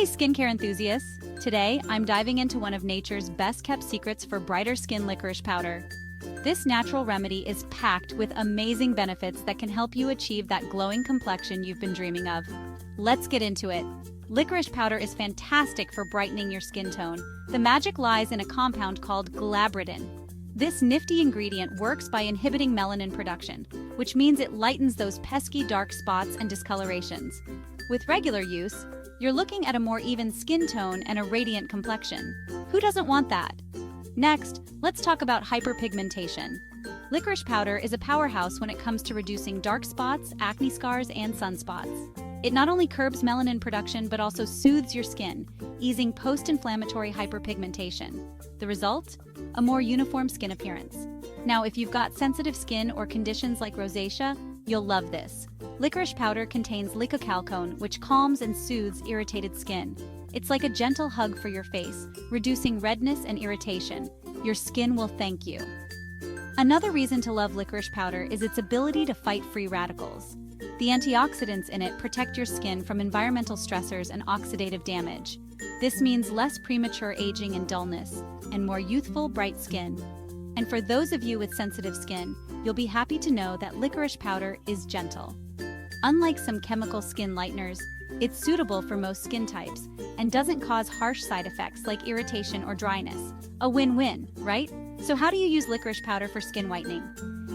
Hey skincare enthusiasts! Today, I'm diving into one of nature's best-kept secrets for brighter skin, licorice powder. This natural remedy is packed with amazing benefits that can help you achieve that glowing complexion you've been dreaming of. Let's get into it. Licorice powder is fantastic for brightening your skin tone. The magic lies in a compound called glabridin. This nifty ingredient works by inhibiting melanin production, which means it lightens those pesky dark spots and discolorations. With regular use, you're looking at a more even skin tone and a radiant complexion. Who doesn't want that? Next, let's talk about hyperpigmentation. Licorice powder is a powerhouse when it comes to reducing dark spots, acne scars, and sunspots. It not only curbs melanin production but also soothes your skin, easing post-inflammatory hyperpigmentation. The result? A more uniform skin appearance. Now, if you've got sensitive skin or conditions like rosacea, you'll love this. Licorice powder contains licocalcone, which calms and soothes irritated skin. It's like a gentle hug for your face, reducing redness and irritation. Your skin will thank you. Another reason to love licorice powder is its ability to fight free radicals. The antioxidants in it protect your skin from environmental stressors and oxidative damage. This means less premature aging and dullness, and more youthful, bright skin. And for those of you with sensitive skin, you'll be happy to know that licorice powder is gentle. Unlike some chemical skin lighteners, it's suitable for most skin types and doesn't cause harsh side effects like irritation or dryness. A win-win, right? So how do you use licorice powder for skin whitening?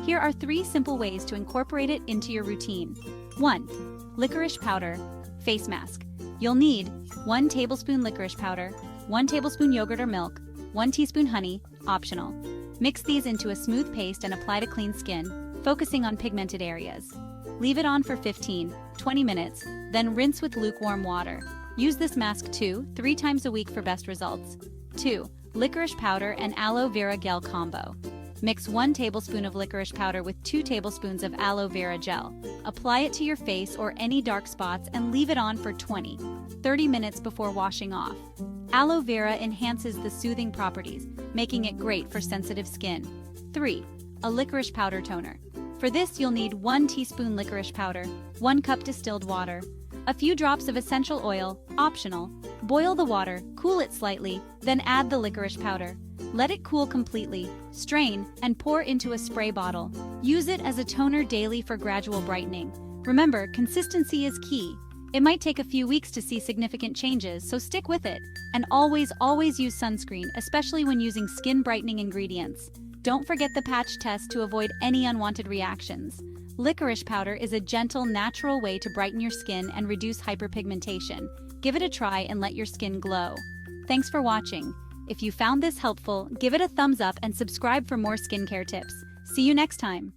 Here are 3 simple ways to incorporate it into your routine. 1. Licorice powder face mask. You'll need 1 tablespoon licorice powder, 1 tablespoon yogurt or milk, 1 teaspoon honey, optional. Mix these into a smooth paste and apply to clean skin, focusing on pigmented areas. Leave it on for 15-20 minutes, then rinse with lukewarm water. Use this mask 2-3 times a week for best results. 2. Licorice powder and aloe vera gel combo. Mix 1 tablespoon of licorice powder with 2 tablespoons of aloe vera gel. Apply it to your face or any dark spots and leave it on for 20-30 minutes before washing off. Aloe vera enhances the soothing properties, making it great for sensitive skin. 3. A licorice powder toner. For this, you'll need 1 teaspoon licorice powder, 1 cup distilled water, a few drops of essential oil, optional. Boil the water, cool it slightly, then add the licorice powder. Let it cool completely, strain, and pour into a spray bottle. Use it as a toner daily for gradual brightening. Remember, consistency is key. It might take a few weeks to see significant changes, so stick with it. And always use sunscreen, especially when using skin brightening ingredients. Don't forget the patch test to avoid any unwanted reactions. Licorice powder is a gentle, natural way to brighten your skin and reduce hyperpigmentation. Give it a try and let your skin glow. Thanks for watching. If you found this helpful, give it a thumbs up and subscribe for more skincare tips. See you next time.